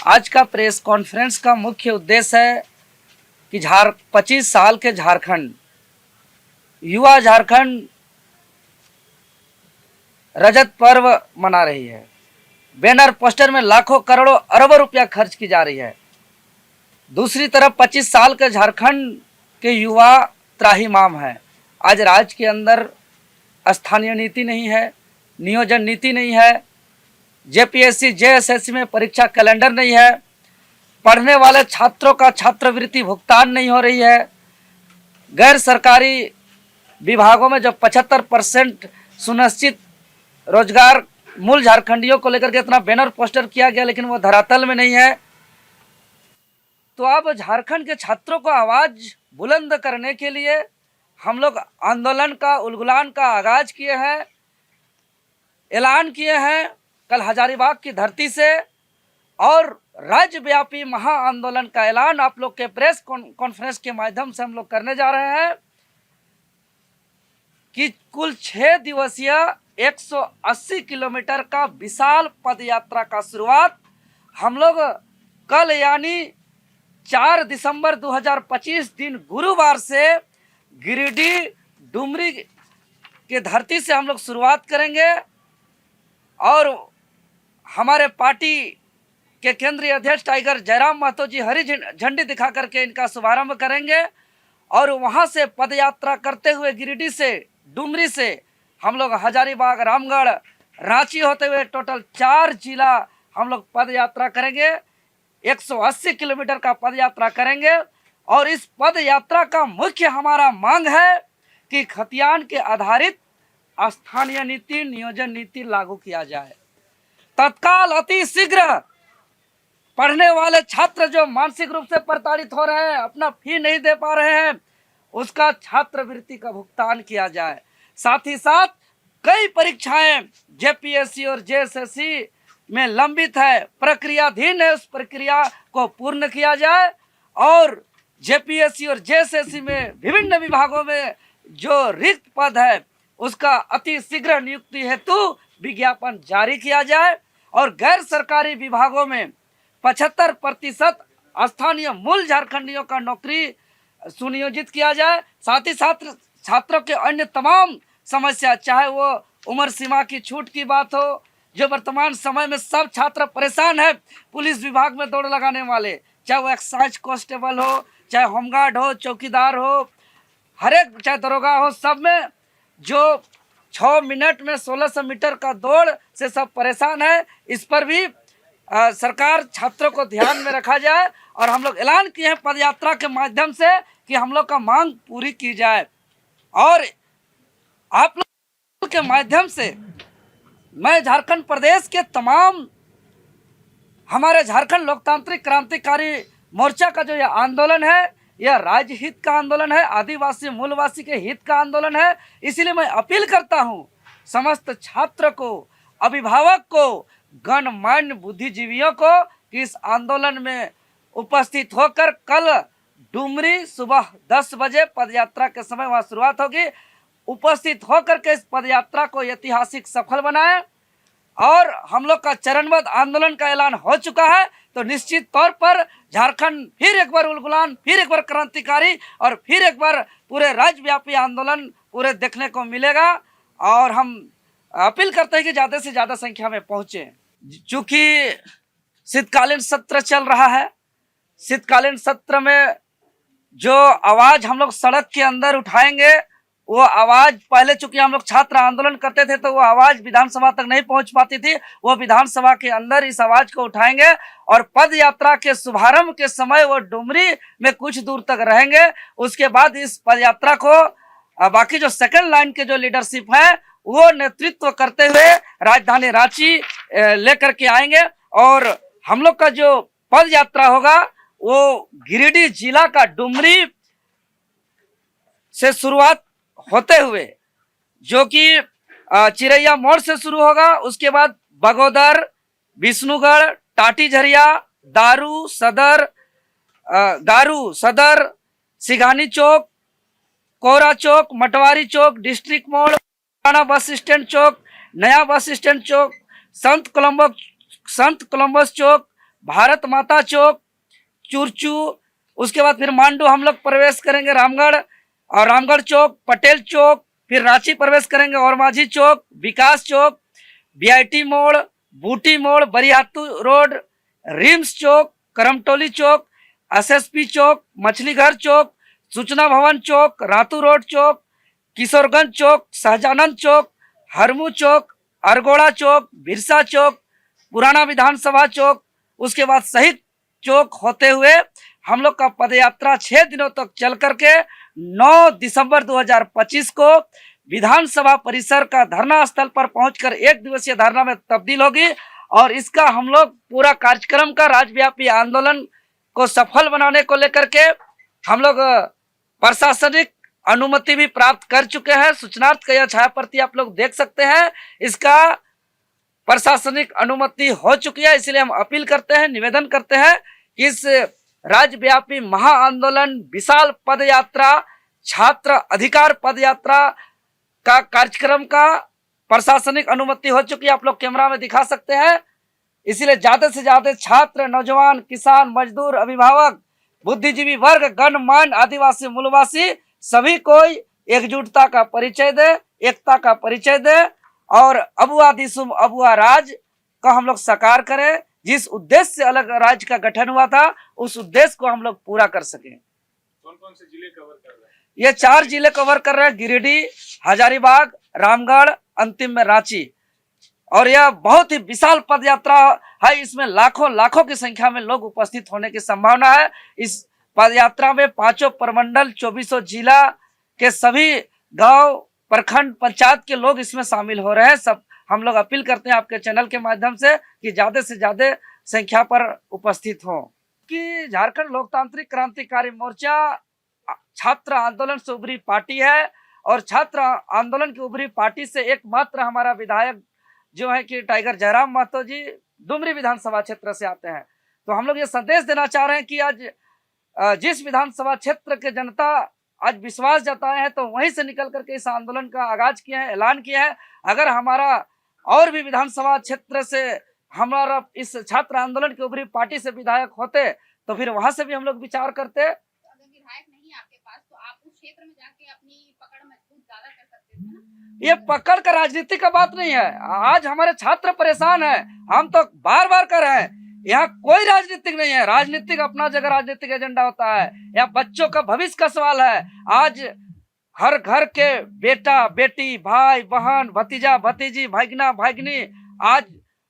आज का press conference का मुख्य उद्देश्य है कि 25 साल के झारखंड, युवा झारखंड रजत पर्व मना रही है। बैनर पोस्टर में लाखों करोड़ों अरबों रुपया खर्च की जा रही है। दूसरी तरफ 25 साल के झारखंड के युवा त्राहिमाम है। आज राज्य के अंदर स्थानीय नीति नहीं है, नियोजन नीति नहीं है, जेपीएससी जेएसएससी में परीक्षा कैलेंडर नहीं है, पढ़ने वाले छात्रों का छात्रवृत्ति भुगतान नहीं हो रही है। गैर सरकारी विभागों में जो 75% सुनिश्चित रोजगार मूल झारखंडियों को लेकर के इतना बैनर पोस्टर किया गया, लेकिन वो धरातल में नहीं है। तो अब झारखंड के छात्रों को आवाज बुलंद करने के लिए हम लोग आंदोलन का उलगुलान का आगाज किए हैं, ऐलान किए हैं कल हजारीबाग की धरती से, और राज्यव्यापी महा आंदोलन का ऐलान आप लोग के प्रेस कॉन्फ्रेंस के माध्यम से हम लोग करने जा रहे हैं कि कुल 6 दिवसीय 180 किलोमीटर का विशाल पद यात्रा का शुरुआत हम लोग कल यानी 4 दिसंबर 2025 दिन गुरुवार से गिरिडीह डुमरी के धरती से हम लोग शुरुआत करेंगे, और हमारे पार्टी के केंद्रीय अध्यक्ष टाइगर जयराम महतो जी हरी झंडी दिखा करके इनका शुभारंभ करेंगे। और वहां से पद यात्रा करते हुए गिरिडीह से डुमरी से हम लोग हजारीबाग, रामगढ़, रांची होते हुए टोटल 4 जिला हम लोग पद यात्रा करेंगे। 180 किलोमीटर का पद यात्रा करेंगे, और इस पद यात्रा का मुख्य हमारा मांग है कि खतियान के आधारित स्थानीय नीति, नियोजन नीति लागू किया जाए तत्काल, अति शीघ्र। पढ़ने वाले छात्र जो मानसिक रूप से प्रताड़ित हो रहे हैं, अपना फी नहीं दे पा रहे हैं, उसका छात्रवृत्ति का भुगतान किया जाए। साथ ही साथ कई परीक्षाएं जेपीएससी और जेएसएससी में लंबित है, प्रक्रियाधीन है, उस प्रक्रिया को पूर्ण किया जाए। और जेपीएससी और जेएसएससी में विभिन्न विभागों में जो रिक्त पद है उसका अति शीघ्र नियुक्ति हेतु विज्ञापन जारी किया जाए, और गैर सरकारी विभागों में 75% स्थानीय मूल झारखंडियों का नौकरी सुनियोजित किया जाए। साथ ही साथ छात्रों के अन्य तमाम समस्या, चाहे वो उम्र सीमा की छूट की बात हो, जो वर्तमान समय में सब छात्र परेशान है, पुलिस विभाग में दौड़ लगाने वाले, चाहे वो एक्साइज कांस्टेबल हो, चाहे होमगार्ड हो, चौकीदार हो, हर एक, चाहे दरोगा हो, सब में जो 6 मिनट में 1600 मीटर का दौड़ से सब परेशान है। इस पर भी सरकार छात्रों को ध्यान में रखा जाए, और हम लोग ऐलान किए हैं पदयात्रा के माध्यम से कि हम लोग का मांग पूरी की जाए। और आप लोग के माध्यम से मैं झारखंड प्रदेश के तमाम हमारे झारखंड लोकतांत्रिक क्रांतिकारी मोर्चा का जो यह आंदोलन है, यह राज्य हित का आंदोलन है, आदिवासी मूलवासी के हित का आंदोलन है। इसीलिए मैं अपील करता हूं समस्त छात्र को, अभिभावक को, गणमान्य बुद्धिजीवियों को कि इस आंदोलन में उपस्थित होकर कल डुमरी सुबह 10 बजे पदयात्रा के समय वहां शुरुआत होगी, उपस्थित होकर के इस पदयात्रा को ऐतिहासिक सफल बनाएं। और हम लोग का चरणबद्ध आंदोलन का ऐलान हो चुका है, तो निश्चित तौर पर झारखंड फिर एक बार उलगुलान, फिर एक बार क्रांतिकारी, और फिर एक बार पूरे राज्यव्यापी आंदोलन पूरे देखने को मिलेगा। और हम अपील करते हैं कि ज़्यादा से ज़्यादा संख्या में पहुँचें। चूँकि शीतकालीन सत्र चल रहा है, शीतकालीन सत्र में जो आवाज़ हम लोग सड़क के अंदर उठाएंगे, वो आवाज़ पहले चूंकि हम लोग छात्र आंदोलन करते थे तो वो आवाज़ विधानसभा तक नहीं पहुंच पाती थी, वो विधानसभा के अंदर इस आवाज़ को उठाएंगे, और पद यात्रा के शुभारंभ के समय वो डुमरी में कुछ दूर तक रहेंगे। उसके बाद इस पद यात्रा को बाकी जो सेकंड लाइन के जो लीडरशिप है वो नेतृत्व करते हुए राजधानी रांची लेकर के आएंगे, और हम लोग का जो पद यात्रा होगा वो गिरिडीह जिला का डुमरी से शुरुआत होते हुए, जो कि चिरैया मोड़ से शुरू होगा, उसके बाद बगोदर, विष्णुगढ़, टाटी झरिया, दारू सदर, सिघानी चौक, कोरा चौक, मटवारी चौक, डिस्ट्रिक्ट मोड़, पुराना बस स्टैंड चौक, नया बस स्टैंड चौक, संत कोलंबस चौक, भारत माता चौक, चुरचू, उसके बाद फिर मांडू हम लोग प्रवेश करेंगे रामगढ़, और रामगढ़ चौक, पटेल चौक, फिर रांची प्रवेश करेंगे और माझी चौक, विकास चौक, बीआईटी मोड़, बूटी मोड़, बरियातू रोड, रिम्स चौक, करमटोली चौक, एसएसपी चौक, मछलीघर चौक, सूचना भवन चौक, रातू रोड चौक, किशोरगंज चौक, सहजानंद चौक, हरमू चौक, अरगोड़ा चौक, बिरसा चौक, पुराना विधानसभा चौक, उसके बाद शहीद चौक होते हुए हम लोग का पदयात्रा 6 दिनों तक चल करके 9 दिसंबर 2025 को विधानसभा परिसर का धरना स्थल पर पहुंचकर 1 दिवसीय धरना में तब्दील होगी। और इसका हम लोग पूरा कार्यक्रम का राज्यव्यापी आंदोलन को सफल बनाने को लेकर के हम लोग प्रशासनिक अनुमति भी प्राप्त कर चुके हैं। सूचनार्थ का यह छायाप्रति आप लोग देख सकते हैं, इसका प्रशासनिक अनुमति हो चुकी है। इसलिए हम अपील करते हैं, निवेदन करते हैं कि इस राज्यव्यापी महाआंदोलन, विशाल पदयात्रा, छात्र अधिकार पदयात्रा का कार्यक्रम का प्रशासनिक अनुमति हो चुकी है। आप लोग कैमरा में दिखा सकते हैं। इसीलिए ज्यादा से ज्यादा छात्र, नौजवान, किसान, मजदूर, अभिभावक, बुद्धिजीवी वर्ग, गणमान्य, आदिवासी, मूलवासी सभी कोई एकजुटता का परिचय दे, एकता का परिचय दे और अबुआ दिसुम अबुआ राज का हम लोग साकार करें। जिस उद्देश्य से अलग राज्य का गठन हुआ था उस उद्देश्य को हम लोग पूरा कर सकें। कौन कौन से जिले कवर कर रहे हैं? ये 4 जिले कवर कर रहे हैं, गिरिडीह, हजारीबाग, रामगढ़, अंतिम में रांची। और यह बहुत ही विशाल पद यात्रा है, इसमें लाखों की संख्या में लोग उपस्थित होने की संभावना है। इस पद यात्रा में 5 प्रमंडल, 24 जिला के सभी गांव, प्रखंड, पंचायत के लोग इसमें शामिल हो रहे हैं। सब हम लोग अपील करते हैं आपके चैनल के माध्यम से कि ज्यादा से ज्यादा संख्या पर उपस्थित हो। कि झारखंड लोकतांत्रिक क्रांतिकारी मोर्चा छात्र आंदोलन से उभरी पार्टी है और छात्र आंदोलन की उभरी पार्टी से एकमात्र हमारा विधायक जो है कि टाइगर जयराम महतो जी डुमरी विधानसभा क्षेत्र से आते हैं। तो हम लोग ये संदेश देना चाह रहे हैं कि आज जिस विधानसभा क्षेत्र के जनता आज विश्वास जताए हैं तो वहीं से निकल करके इस आंदोलन का आगाज किया है, ऐलान किया है। अगर हमारा और भी विधानसभा क्षेत्र से हमारा इस छात्र आंदोलन की उभरी पार्टी से विधायक होते तो फिर वहां से भी हम लोग विचार करते। अगर विधायक नहीं आपके पास तो आप उस क्षेत्र में जाके अपनी पकड़ मजबूत ज्यादा कर सकते थे ना। ये पकड़ का राजनीति का बात नहीं है। आज हमारे छात्र परेशान है, हम तो बार बार कर रहे हैं। यहाँ कोई राजनीतिक नहीं है, राजनीतिक अपना जगह राजनीतिक एजेंडा होता है। यहाँ बच्चों का भविष्य का सवाल है। आज हर घर के बेटा बेटी, भाई बहन, भतीजा भतीजी, भागना भागनी आज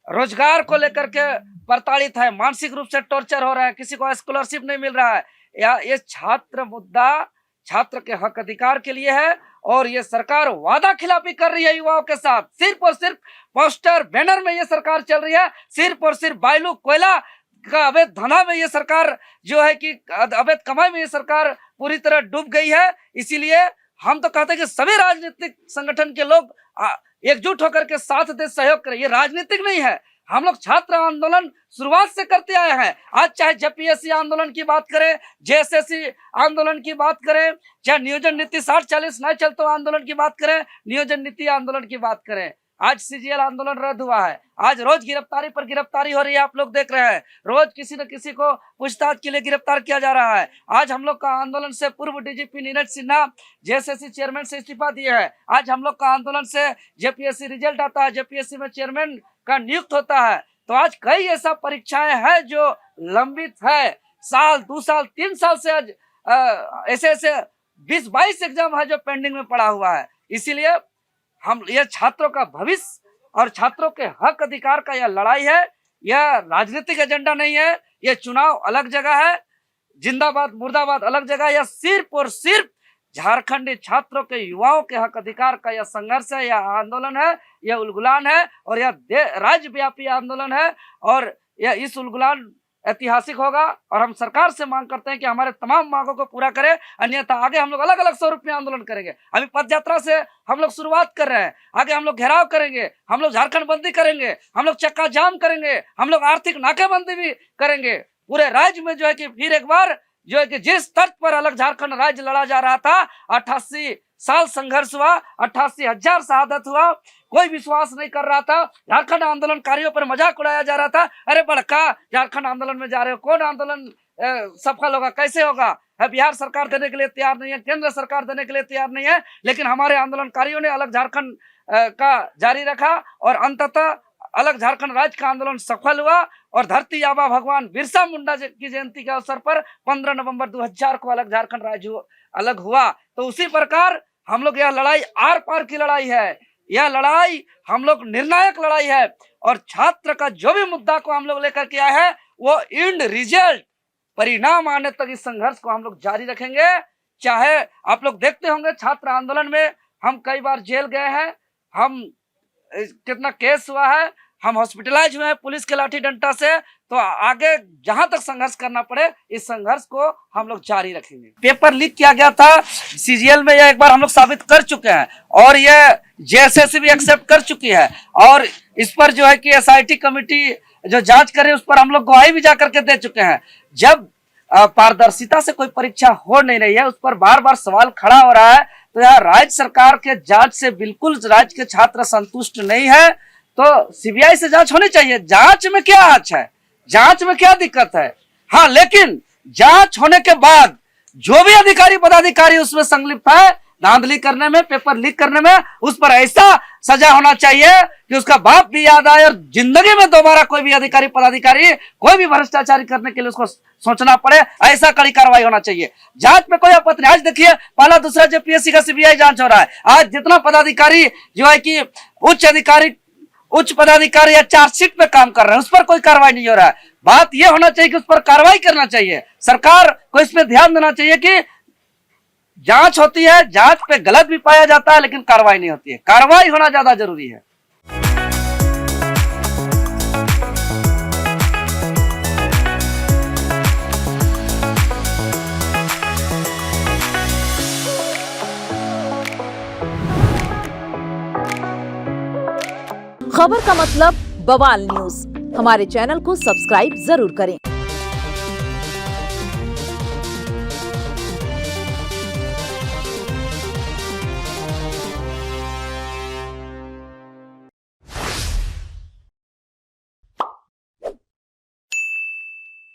रोजगार को लेकर के प्रताड़ित है, मानसिक रूप से टॉर्चर हो रहा है, किसी को स्कॉलरशिप नहीं मिल रहा है। या ये छात्र मुद्दा छात्र के हक अधिकार के लिए है और ये सरकार वादा खिलाफी कर रही है युवाओं के साथ। सिर्फ और सिर्फ पोस्टर बैनर में ये सरकार चल रही है, सिर्फ और सिर्फ बालू कोयला का अवैध धंधा में ये सरकार जो है कि अवैध कमाई में ये सरकार पूरी तरह डूब गई है। इसीलिए हम तो कहते हैं कि सभी राजनीतिक संगठन के लोग एकजुट होकर के साथ दे, सहयोग करें। ये राजनीतिक नहीं है। हम लोग छात्र आंदोलन शुरुआत से करते आए हैं। आज चाहे जेपीएससी आंदोलन की बात करें, जेएसएससी आंदोलन की बात करें, चाहे नियोजन नीति 60-40 नहीं चलते आंदोलन की बात करें, नियोजन नीति आंदोलन की बात करें, आज सीजीएल आंदोलन रद्द हुआ है। आज रोज गिरफ्तारी पर गिरफ्तारी हो रही है, आप लोग देख रहे हैं। रोज किसी न किसी को पूछताछ के लिए गिरफ्तार किया जा रहा है। आज हम लोग का आंदोलन से पूर्व DGP Neeraj Sinha JSSC chairman से इस्तीफा दिए है। आज हम लोग का आंदोलन से जेपीएससी रिजल्ट आता है, जेपीएससी में चेयरमैन का नियुक्त होता है। तो आज कई ऐसा परीक्षाएं हैं जो लंबित है, साल 2 साल 3 साल से आज ऐसे 20-22 एग्जाम है जो पेंडिंग में पड़ा हुआ है। इसीलिए हम ये छात्रों का भविष्य और छात्रों के हक अधिकार का यह लड़ाई है। यह राजनीतिक एजेंडा नहीं है। यह चुनाव अलग जगह है, जिंदाबाद मुर्दाबाद अलग जगह है। यह सिर्फ और सिर्फ झारखंडी छात्रों के, युवाओं के हक अधिकार का यह संघर्ष है, यह आंदोलन है, यह उलगुलान है और यह राज्यव्यापी आंदोलन है। और यह इस उलगुलान ऐतिहासिक होगा और हम सरकार से मांग करते हैं कि हमारे तमाम मांगों को पूरा करें, अन्यथा आगे हम लोग अलग अलग स्वरूप में आंदोलन करेंगे। अभी पदयात्रा से हम लोग शुरुआत कर रहे हैं, आगे हम लोग घेराव करेंगे, हम लोग झारखंड बंदी करेंगे, हम लोग चक्का जाम करेंगे, हम लोग आर्थिक नाकेबंदी भी करेंगे। पूरे राज्य में जो है कि फिर एक बार जो है कि जिस तर्ज पर अलग झारखंड राज्य लड़ा जा रहा था 88 साल संघर्ष हुआ, 88,000 शहादत हुआ, कोई विश्वास नहीं कर रहा था। झारखंड आंदोलनकारियों पर मजाक उड़ाया जा रहा था, अरे बड़का झारखंड आंदोलन में जा रहे हो, कौन आंदोलन सफल होगा, कैसे होगा, है बिहार सरकार देने के लिए तैयार नहीं है, केंद्र सरकार देने के लिए तैयार नहीं है। लेकिन हमारे आंदोलनकारियों ने अलग झारखंड का जारी रखा और अंततः अलग झारखंड राज्य का आंदोलन सफल हुआ और धरती आबा भगवान बिरसा मुंडा की जयंती के अवसर पर 15 नवंबर 2000 को अलग झारखंड राज्य अलग हुआ। तो उसी प्रकार हम लोग, यह लड़ाई आर पार की लड़ाई है, यह लड़ाई हम लोग निर्णायक लड़ाई है और छात्र का जो भी मुद्दा को हम लोग लेकर के आए हैं वो इंड रिजल्ट परिणाम आने तक इस संघर्ष को हम लोग जारी रखेंगे। चाहे आप लोग देखते होंगे छात्र आंदोलन में हम कई बार जेल गए हैं, हम कितना केस हुआ है, हम हॉस्पिटलाइज हुए हैं पुलिस के लाठी डंडा से। तो आगे जहां तक संघर्ष करना पड़े इस संघर्ष को हम लोग जारी रखेंगे। पेपर लीक किया गया था सीजीएल में, यह एक बार हम लोग साबित कर चुके हैं और यह जेएसएससी भी एक्सेप्ट कर चुकी है और इस पर जो है कि एसआईटी कमेटी जो जांच करे उस पर हम लोग गवाही भी जाकर के दे चुके हैं। जब पारदर्शिता से कोई परीक्षा हो नहीं रही है, उस पर बार बार सवाल खड़ा हो रहा है, तो यहाँ राज्य सरकार के जांच से बिल्कुल राज्य के छात्र संतुष्ट नहीं है। तो सीबीआई से जांच होनी चाहिए। जांच में क्या आज है, जांच में क्या दिक्कत है? हाँ, लेकिन जांच होने के बाद जो भी अधिकारी पदाधिकारी उसमें संलिप्त है धांधली करने में, पेपर लीक करने में, उस पर ऐसा सजा होना चाहिए कि उसका बाप भी याद आए और जिंदगी में दोबारा कोई भी अधिकारी पदाधिकारी कोई भी भ्रष्टाचारी करने के लिए उसको सोचना पड़े, ऐसा कड़ी कार्रवाई होना चाहिए। जांच में कोई आपत्ति नहीं। आज देखिए पहला दूसरा जेपीएससी का सीबीआई जांच हो रहा है। आज जितना पदाधिकारी जो है कि उच्च पदाधिकारी या चार्जशीट पे काम कर रहे हैं उस पर कोई कार्रवाई नहीं हो रहा है। बात यह होना चाहिए कि उस पर कार्रवाई करना चाहिए, सरकार को इस पे ध्यान देना चाहिए कि जांच होती है, जांच पे गलत भी पाया जाता है लेकिन कार्रवाई नहीं होती है। कार्रवाई होना ज्यादा जरूरी है। खबर का मतलब बवाल न्यूज। हमारे चैनल को सब्सक्राइब जरूर करें।